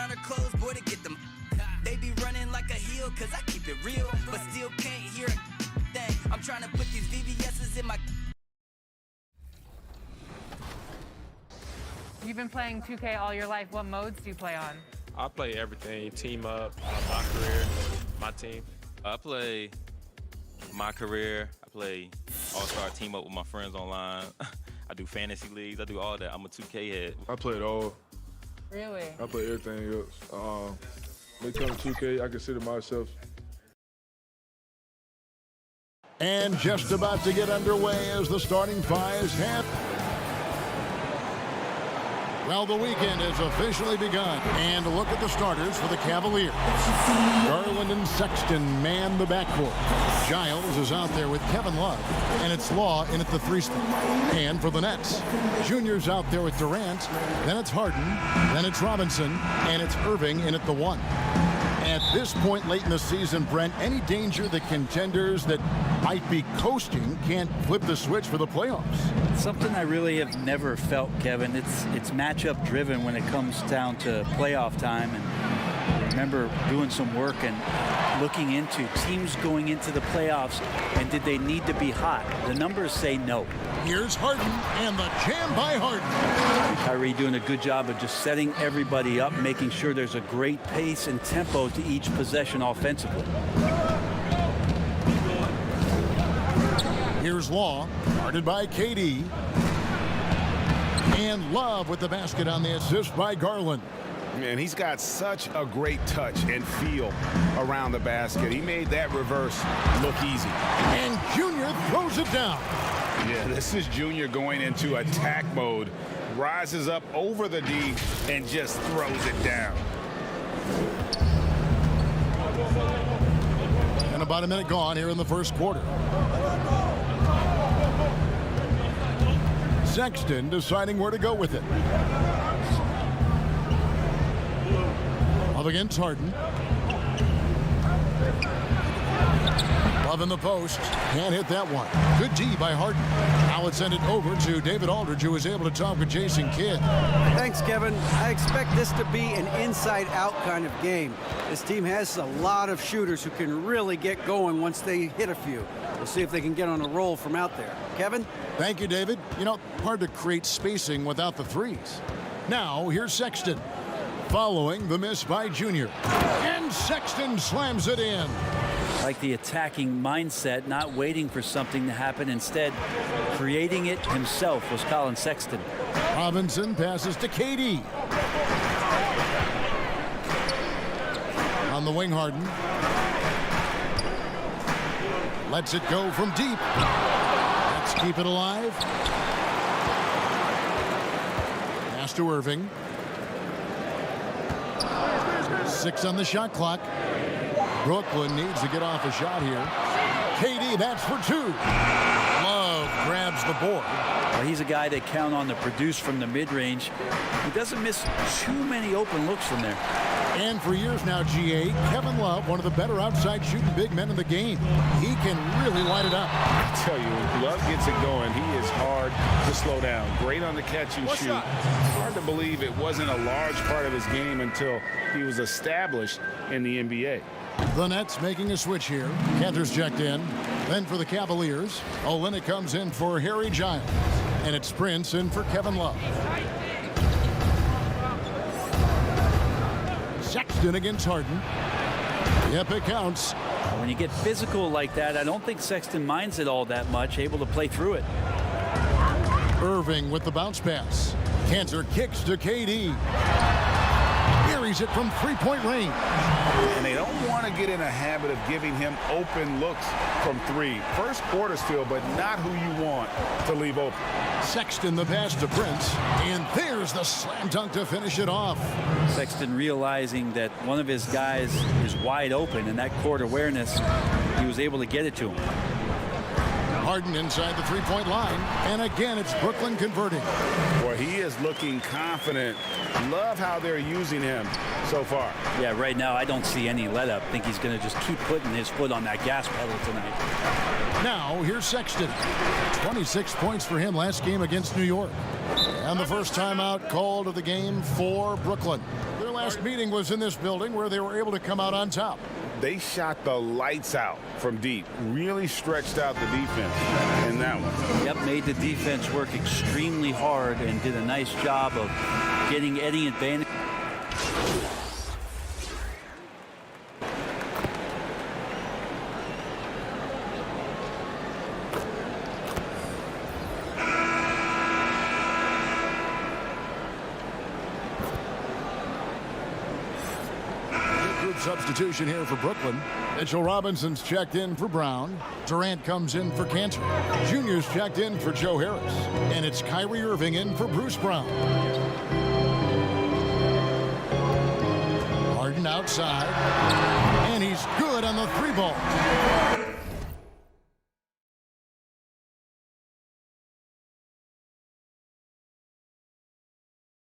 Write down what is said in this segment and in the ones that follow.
on her clothes, boy, to get them. They be running like a heel, cause I keep it real, but still can't hear a thing. I'm trying to put these VVS's in my. You've been playing 2K all your life. What modes do you play on? I play everything, team up, my career, my team. I play my career. I play all-star team up with my friends online. I do fantasy leagues. I do all that. I'm a 2K head. I play it all. Really? I play everything else. When it comes to 2K, I consider myself. And just about to get underway as the starting fives have. Well, the weekend has officially begun. And look at the starters for the Cavaliers. Garland and Sexton man the backcourt. Giles is out there with Kevin Love. And it's Law in at the 3 spot. And for the Nets, Junior's out there with Durant. Then it's Harden. Then it's Robinson. And it's Irving in at the 1. At this point late in the season, Brent, any danger the contenders that might be coasting can't flip the switch for the playoffs? Something I really have never felt, Kevin. It's matchup driven when it comes down to playoff time. And I remember doing some work and looking into teams going into the playoffs and did they need to be hot? The numbers say no. Here's Harden and the jam by Harden. Kyrie doing a good job of just setting everybody up, making sure there's a great pace and tempo to each possession offensively. Here's Law, guarded by KD. And Love with the basket on the assist by Garland. Man, he's got such a great touch and feel around the basket. He made that reverse look easy. And Junior throws it down. Yeah, this is Junior going into attack mode. Rises up over the D and just throws it down. And about a minute gone here in the first quarter. Sexton deciding where to go with it. Up against Harden. Love in the post. Can't hit that one. Good D by Harden. Now let's send it over to David Aldridge, who was able to talk with Jason Kidd. Thanks, Kevin. I expect this to be an inside-out kind of game. This team has a lot of shooters who can really get going once they hit a few. We'll see if they can get on a roll from out there. Kevin? Thank you, David. You know, hard to create spacing without the threes. Now, here's Sexton. Following the miss by Junior. And Sexton slams it in. Like the attacking mindset, not waiting for something to happen, instead creating it himself was Colin Sexton. Robinson passes to KD. On the wing, Harden. Lets it go from deep. Let's keep it alive. Pass to Irving. 6 on the shot clock. Brooklyn needs to get off a shot here. KD, that's for 2. Love grabs the board. Well, he's a guy they count on to produce from the mid-range. He doesn't miss too many open looks from there. And for years now, GA, Kevin Love, one of the better outside shooting big men in the game. He can really light it up. I tell you, when Love gets it going, he is hard to slow down. Great on the catch and shoot. Hard to believe it wasn't a large part of his game until he was established in the NBA. The Nets making a switch here. Kanter's checked in. Then for the Cavaliers, Olynyk comes in for Harry Giles. And it's Prince in for Kevin Love. Sexton against Harden. Yep, it counts. When you get physical like that, I don't think Sexton minds it all that much, able to play through it. Irving with the bounce pass. Kanter kicks to KD. Carries it from three-point range. And they don't want to get in a habit of giving him open looks from 3. First quarter still, but not who you want to leave open. Sexton the pass to Prince. And there's the slam dunk to finish it off. Sexton realizing that one of his guys is wide open, and that court awareness, he was able to get it to him. Harden inside the three-point line. And again, it's Brooklyn converting. Boy, he is looking confident. Love how they're using him so far. Yeah, right now I don't see any let-up. I think he's going to just keep putting his foot on that gas pedal tonight. Now, here's Sexton. 26 points for him last game against New York. And the first timeout called of the game for Brooklyn. Their last last meeting was in this building where they were able to come out on top. They shot the lights out from deep, really stretched out the defense in that one. Yep, made the defense work extremely hard and did a nice job of getting any advantage. Substitution here for Brooklyn. Mitchell Robinson's checked in for Brown. Durant comes in for Cantor. Junior's checked in for Joe Harris. And it's Kyrie Irving in for Bruce Brown. Harden outside. And he's good on the 3-ball.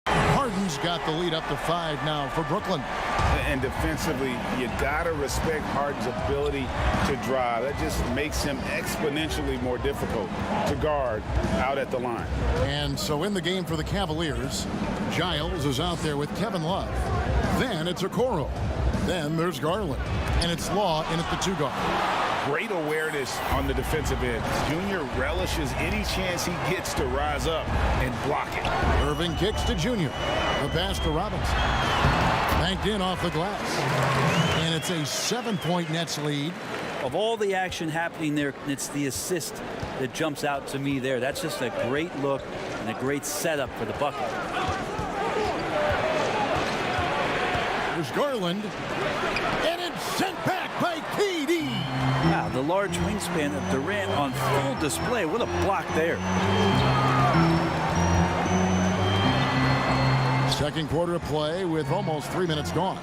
Harden's got the lead up to 5 now for Brooklyn. And defensively, you got to respect Harden's ability to drive. That just makes him exponentially more difficult to guard out at the line. And so in the game for the Cavaliers, Giles is out there with Kevin Love. Then it's Okoro. Then there's Garland. And it's Law in at the 2-guard. Great awareness on the defensive end. Junior relishes any chance he gets to rise up and block it. Irving kicks to Junior. The pass to Robinson. Banked in off the glass. And it's a 7-point Nets lead. Of all the action happening there, it's the assist that jumps out to me there. That's just a great look and a great setup for the bucket. There's Garland. And it's sent back by KD. Wow, the large wingspan of Durant on full display. What a block there. Second quarter of play with almost 3 minutes gone.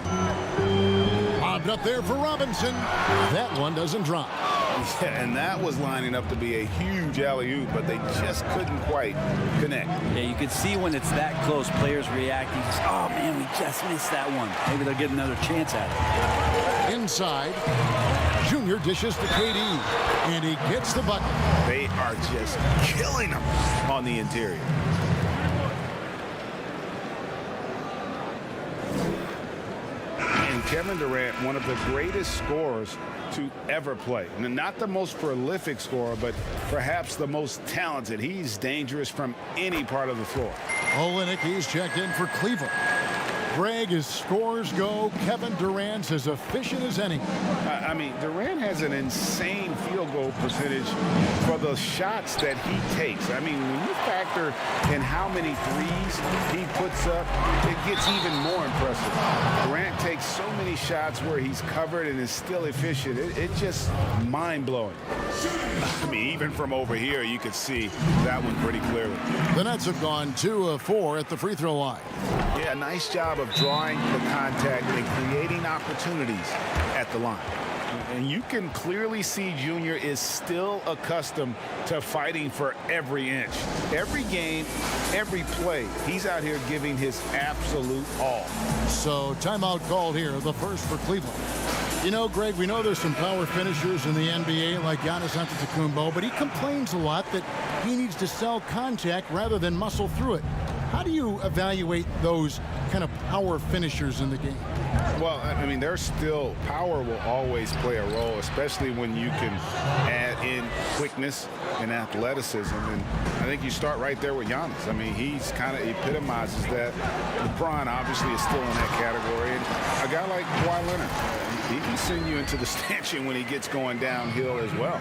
Lobbed up there for Robinson. That one doesn't drop. Yeah, and that was lining up to be a huge alley-oop, but they just couldn't quite connect. Yeah, you can see when it's that close, players reacting. Just, oh, man, we just missed that one. Maybe they'll get another chance at it. Inside, Junior dishes to KD, and he gets the bucket. They are just killing him on the interior. Kevin Durant, one of the greatest scorers to ever play. And not the most prolific scorer, but perhaps the most talented. He's dangerous from any part of the floor. Olynyk, he's checked in for Cleveland. Greg, as scores go, Kevin Durant's as efficient as any. I mean, Durant has an insane field goal percentage for the shots that he takes. I mean, when you factor in how many threes he puts up, it gets even more impressive. Durant takes so many shots where he's covered and is still efficient. It's just mind-blowing. I mean, even from over here, you could see that one pretty clearly. The Nets have gone 2 of 4 at the free throw line. Yeah, nice job of drawing the contact and creating opportunities at the line. And you can clearly see Junior is still accustomed to fighting for every inch. Every game, every play, he's out here giving his absolute all. So timeout called here, the first for Cleveland. You know, Greg, we know there's some power finishers in the NBA like Giannis Antetokounmpo, but he complains a lot that he needs to sell contact rather than muscle through it. How do you evaluate those kind of power finishers in the game? Well, I mean, there's still power will always play a role, especially when you can add in quickness and athleticism. And I think you start right there with Giannis. I mean, he's kind of epitomizes that. LeBron obviously is still in that category. And a guy like Kawhi Leonard, he can send you into the stanchion when he gets going downhill as well.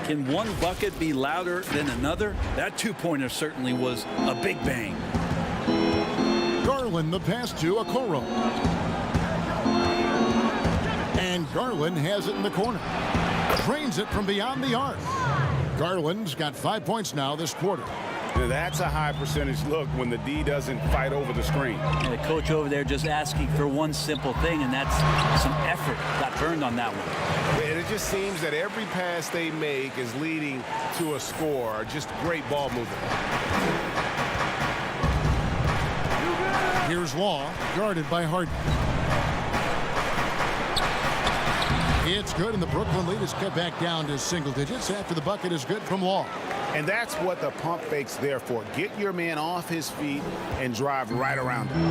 Can one bucket be louder than another? That two-pointer certainly was a big bang. Garland, the pass to Okoro. And Garland has it in the corner. Drains it from beyond the arc. Garland's got 5 points now this quarter. That's a high percentage look when the D doesn't fight over the screen. And the coach over there just asking for one simple thing, and that's some effort. Got burned on that one. And it just seems that every pass they make is leading to a score. Just great ball movement. Here's Law, guarded by Harden. It's good, and the Brooklyn lead is cut back down to single digits after the bucket is good from Law. And that's what the pump fake's there for. Get your man off his feet and drive right around him.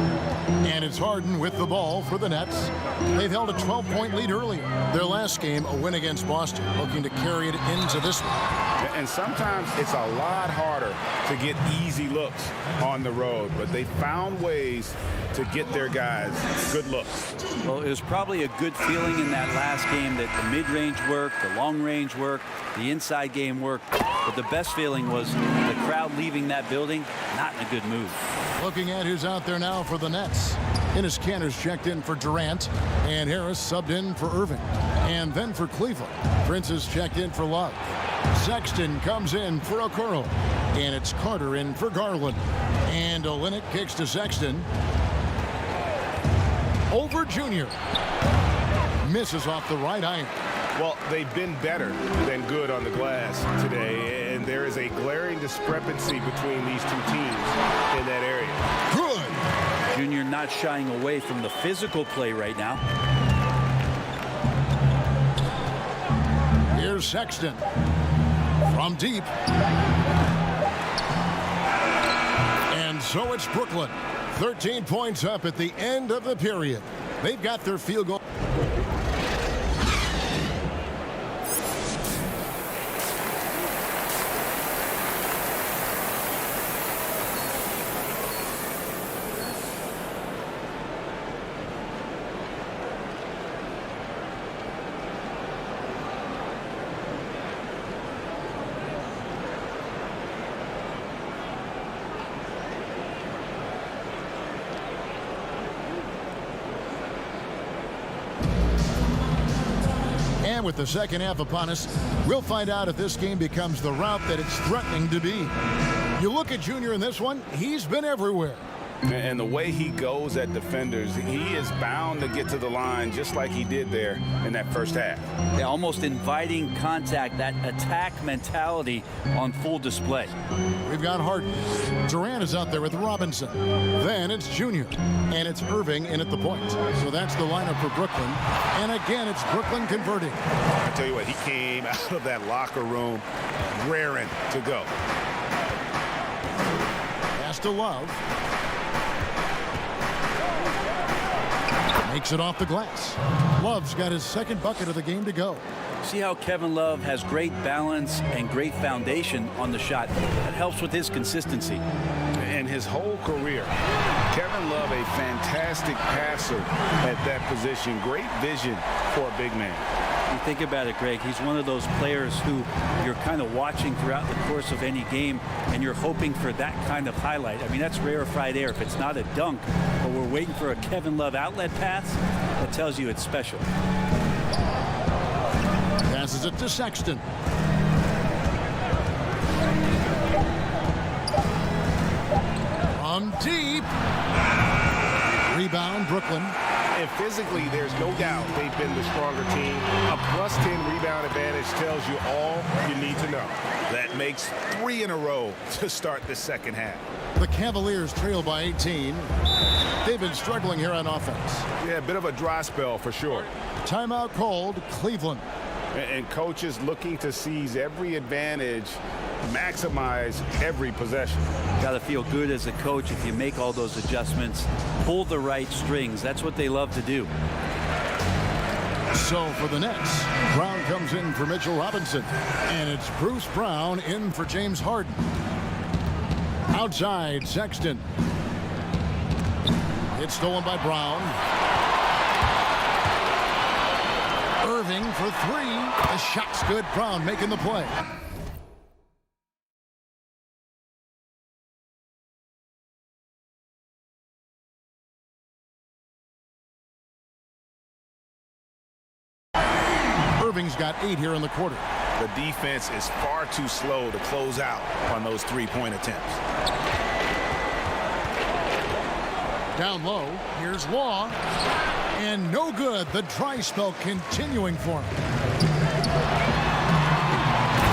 And it's Harden with the ball for the Nets. They've held a 12-point lead earlier. Their last game, a win against Boston, looking to carry it into this one. And sometimes it's a lot harder to get easy looks on the road, but they found ways to get their guys good looks. Well, it was probably a good feeling in that last game that the mid-range worked, the long-range worked, the inside game worked. But the best feeling was the crowd leaving that building not in a good mood. Looking at who's out there now for the Nets. Enes Kanter's checked in for Durant, and Harris subbed in for Irving. And then for Cleveland, Prince is checked in for Love. Sexton comes in for Okoro, and it's Carter in for Garland. And Olynyk kicks to Sexton. Over Junior. Misses off the right iron. Well, they've been better than good on the glass today, and there is a glaring discrepancy between these two teams in that area. Good. Junior not shying away from the physical play right now. Here's Sexton from deep. And so it's Brooklyn. 13 points up at the end of the period. They've got their field goal. And with the second half upon us, we'll find out if this game becomes the route that it's threatening to be. You look at Junior in this one, he's been everywhere. And the way he goes at defenders, he is bound to get to the line just like he did there in that first half. Yeah, almost inviting contact, that attack mentality on full display. We've got Harden. Durant is out there with Robinson. Then it's Junior. And it's Irving in at the point. So that's the lineup for Brooklyn. And again, it's Brooklyn converting. I tell you what, he came out of that locker room raring to go. Pass to Love. Makes it off the glass. Love's got his second bucket of the game to go. See how Kevin Love has great balance and great foundation on the shot. That helps with his consistency. And his whole career, Kevin Love, a fantastic passer at that position. Great vision for a big man. You think about it, Greg, he's one of those players who you're kind of watching throughout the course of any game, and you're hoping for that kind of highlight. I mean, that's rarefied air. If it's not a dunk, but we're waiting for a Kevin Love outlet pass, that tells you it's special. Passes it to Sexton. From deep. Rebound, Brooklyn. And physically, there's no doubt they've been the stronger team. A +10 rebound advantage tells you all you need to know. That makes 3 in a row to start the second half. The Cavaliers trail by 18. They've been struggling here on offense. Yeah, a bit of a dry spell for sure. Timeout called, Cleveland. And coaches looking to seize every advantage, maximize every possession. Got to feel good as a coach if you make all those adjustments, pull the right strings. That's what they love to do. So for the Nets, Brown comes in for Mitchell Robinson. And it's Bruce Brown in for James Harden. Outside, Sexton. It's stolen by Brown. Irving for 3. The shot's good. Brown making the play. Irving's got 8 here in the quarter. The defense is far too slow to close out on those three-point attempts. Down low, here's Law. And no good. The dry spell continuing for him.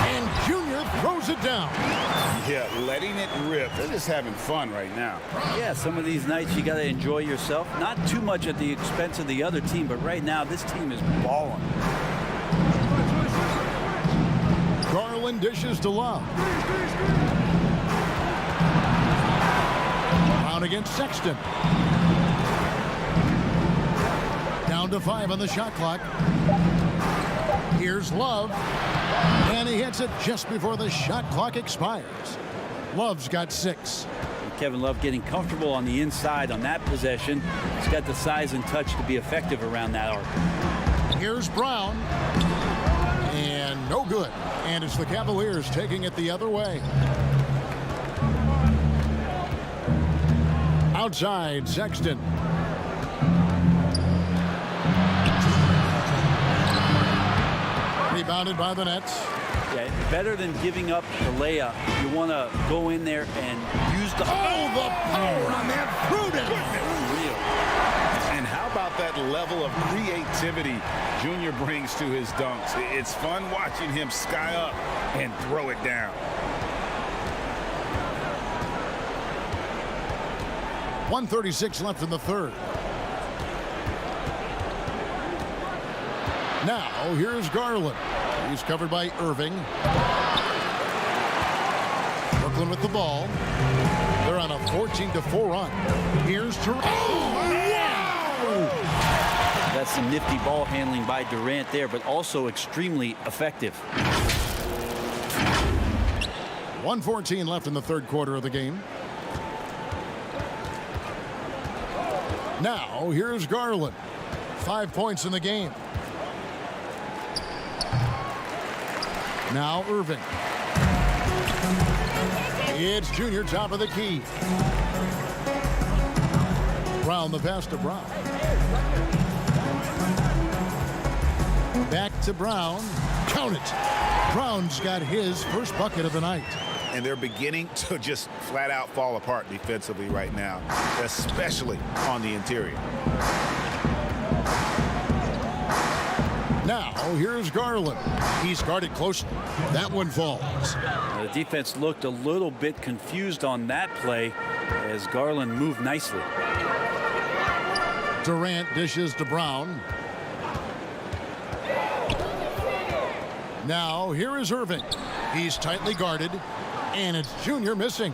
And Junior throws it down. Yeah, letting it rip. They're just having fun right now. Yeah, some of these nights you got to enjoy yourself. Not too much at the expense of the other team, but right now this team is balling. Garland dishes to Love. Brown against Sexton. Down to 5 on the shot clock. Here's Love. And he hits it just before the shot clock expires. Love's got 6. Kevin Love getting comfortable on the inside on that possession. He's got the size and touch to be effective around that arc. Here's Brown. And no good. And it's the Cavaliers taking it the other way. Outside, Sexton. Rebounded by the Nets. Yeah, better than giving up the layup. You want to go in there and use the... Oh, the power on that prudent. Unreal. And how about that level of creativity Junior brings to his dunks? It's fun watching him sky up and throw it down. .136 left in the third. Now, here's Garland. He's covered by Irving. Brooklyn with the ball. They're on a 14-4 run. Here's Durant. Oh, wow! That's some nifty ball handling by Durant there, but also extremely effective. 1:14 left in the third quarter of the game. Now, here's Garland. 5 points in the game. Now Irving. It's Junior, top of the key. Brown, the pass to Brown. Back to Brown. Count it. Brown's got his first bucket of the night. And they're beginning to just flat out fall apart defensively right now, especially on the interior. Now, here's Garland. He's guarded closely. That one falls. The defense looked a little bit confused on that play as Garland moved nicely. Durant dishes to Brown. Now, here is Irving. He's tightly guarded, and it's Junior missing.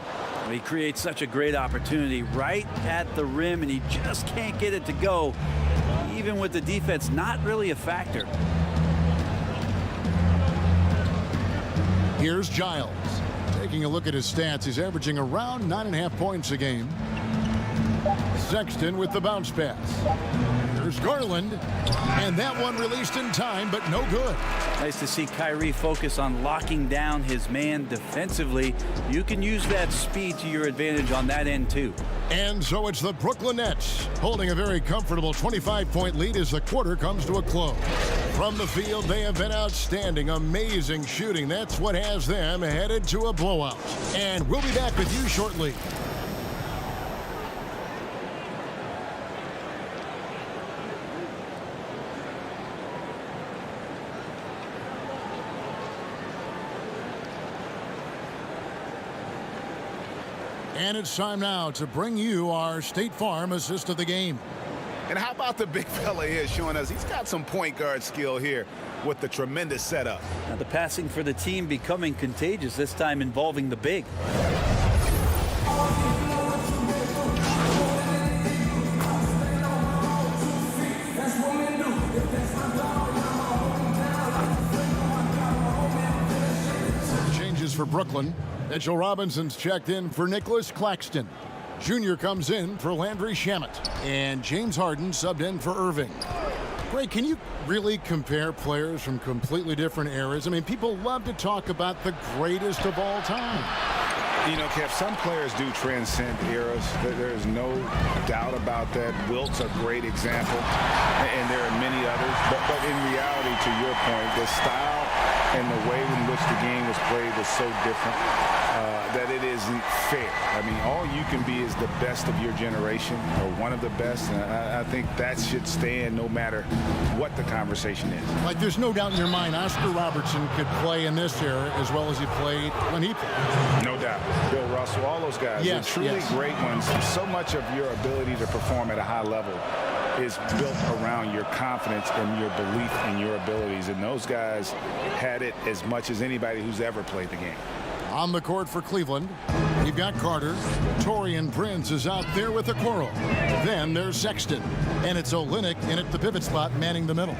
He creates such a great opportunity right at the rim, and he just can't get it to go, even with the defense not really a factor. Here's Giles. Taking a look at his stats, he's averaging around 9.5 points a game. Sexton with the bounce pass. Here's Garland, and that one released in time, but no good. Nice to see Kyrie focus on locking down his man defensively. You can use that speed to your advantage on that end, too. And so it's the Brooklyn Nets holding a very comfortable 25-point lead as the quarter comes to a close. From the field, they have been outstanding, amazing shooting. That's what has them headed to a blowout. And we'll be back with you shortly. And it's time now to bring you our State Farm assist of the game. And how about the big fella here showing us he's got some point guard skill here with the tremendous setup. Now the passing for the team becoming contagious, this time involving the big. Changes for Brooklyn. Mitchell Robinson's checked in for Nicholas Claxton. Junior comes in for Landry Shamet. And James Harden subbed in for Irving. Ray, can you really compare players from completely different eras? I mean, people love to talk about the greatest of all time. You know, Kev, some players do transcend eras. There's no doubt about that. Wilt's a great example, and there are many others. But in reality, to your point, the style and the way in which the game was played was so different that it isn't fair. I mean, all you can be is the best of your generation or one of the best. And I think that should stand no matter what the conversation is. Like, there's no doubt in your mind Oscar Robertson could play in this era as well as he played when he played. No doubt. Bill Russell, all those guys. Yes, They're truly yes. great ones. So much of your ability to perform at a high level is built around your confidence and your belief in your abilities. And those guys had it as much as anybody who's ever played the game. On the court for Cleveland, we've got Carter. Taurean Prince is out there with Okoro. Then there's Sexton. And it's Olynyk in at the pivot spot, manning the middle.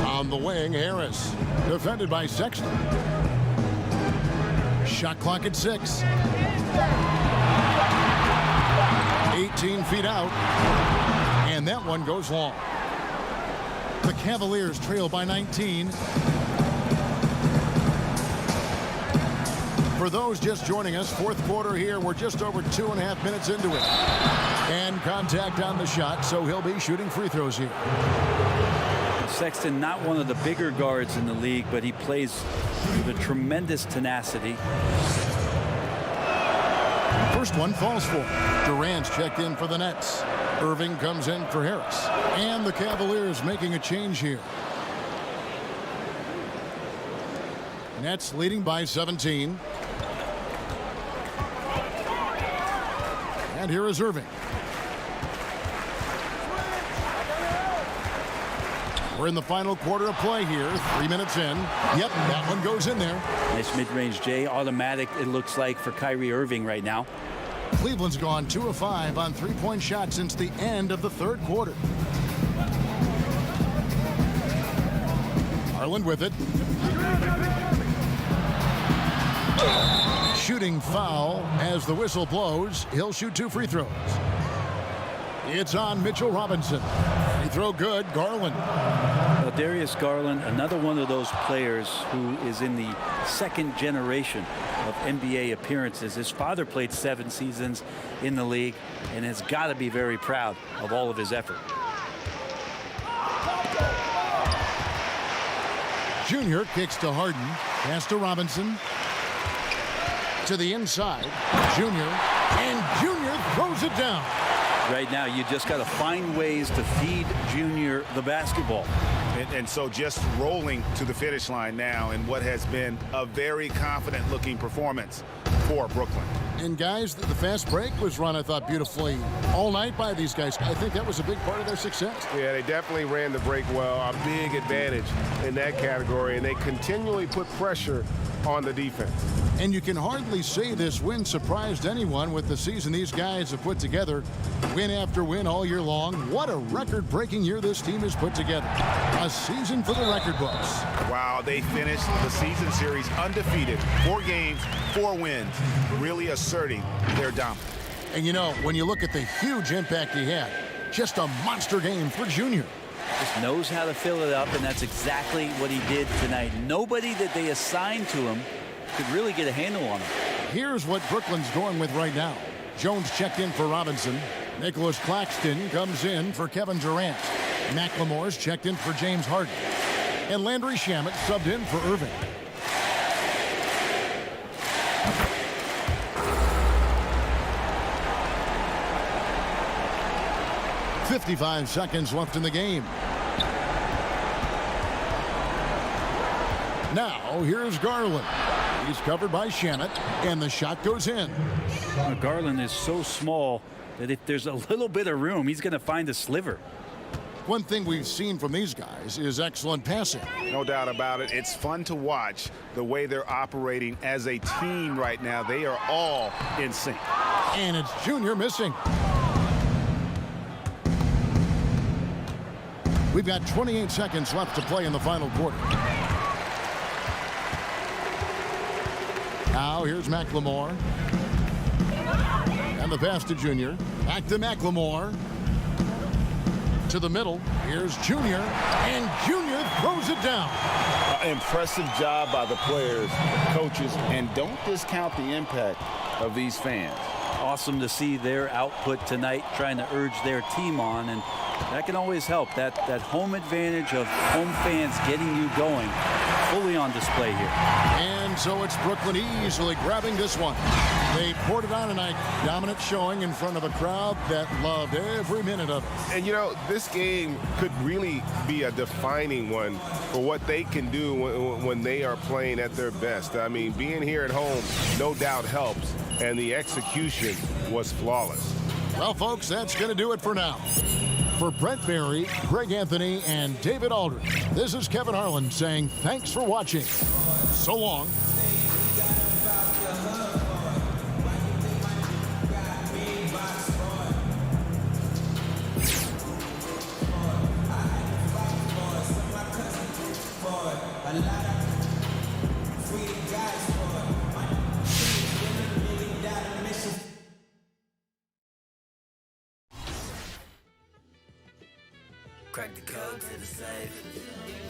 On the wing, Harris. Defended by Sexton. Shot clock at 6. 18 feet out. And that one goes long. The Cavaliers trail by 19. For those just joining us, fourth quarter here. We're just over 2.5 minutes into it. And contact on the shot, so he'll be shooting free throws here. Sexton, not one of the bigger guards in the league, but he plays with a tremendous tenacity. First one falls for him. Durant's checked in for the Nets. Irving comes in for Harris. And the Cavaliers making a change here. Nets leading by 17. And here is Irving. We're in the final quarter of play here. 3 minutes in. Yep, that one goes in there. Nice mid-range, Jay. Automatic, it looks like, for Kyrie Irving right now. Cleveland's gone 2 of 5 on three-point shots since the end of the third quarter. Garland with it. Shooting foul as the whistle blows. He'll shoot 2 free throws. It's on Mitchell Robinson. Free throw good. Garland. Well, Darius Garland, another one of those players who is in the second generation of NBA appearances. His father played 7 seasons in the league and has got to be very proud of all of his effort. Junior kicks to Harden. Pass to Robinson. To the inside. Junior. And Junior throws it down. Right now, you just got to find ways to feed Junior the basketball. And so just rolling to the finish line now in what has been a very confident looking performance for Brooklyn. And guys, the fast break was run, I thought, beautifully all night by these guys. I think that was a big part of their success. Yeah, they definitely ran the break well. A big advantage in that category, and they continually put pressure on the defense. And you can hardly say this win surprised anyone with the season these guys have put together. Win after win all year long. What a record-breaking year this team has put together. A season for the record books. Wow, they finished the season series undefeated. 4 games, 4 wins, really asserting their dominance. And you know, when you look at the huge impact he had, just a monster game for Junior. Just knows how to fill it up, and that's exactly what he did tonight. Nobody that they assigned to him could really get a handle on him. Here's what Brooklyn's going with right now. Jones checked in for Robinson. Nicholas Claxton comes in for Kevin Durant. McLemore's checked in for James Harden. And Landry Shamet subbed in for Irving. .55 seconds left in the game. Now, here's Garland. He's covered by Shamet, and the shot goes in. Garland is so small that if there's a little bit of room, he's going to find a sliver. One thing we've seen from these guys is excellent passing. No doubt about it. It's fun to watch the way they're operating as a team right now. They are all in sync. And it's Junior missing. We've got 28 seconds left to play in the final quarter. Now here's McLemore. And the pass to Junior. Back to McLemore. To the middle. Here's Junior. And Junior throws it down. Impressive job by the players, coaches, and don't discount the impact of these fans. Awesome to see their output tonight, trying to urge their team on, and that can always help. That home advantage of home fans getting you going, fully on display here. And so it's Brooklyn easily grabbing this one. They poured it on tonight. Dominant showing in front of a crowd that loved every minute of it. And, you know, this game could really be a defining one for what they can do when they are playing at their best. I mean, being here at home no doubt helps, and the execution was flawless. Well, folks, that's going to do it for now. For Brent Barry, Greg Anthony, and David Aldridge, this is Kevin Harlan saying thanks for watching. So long. Crack the code to the safe.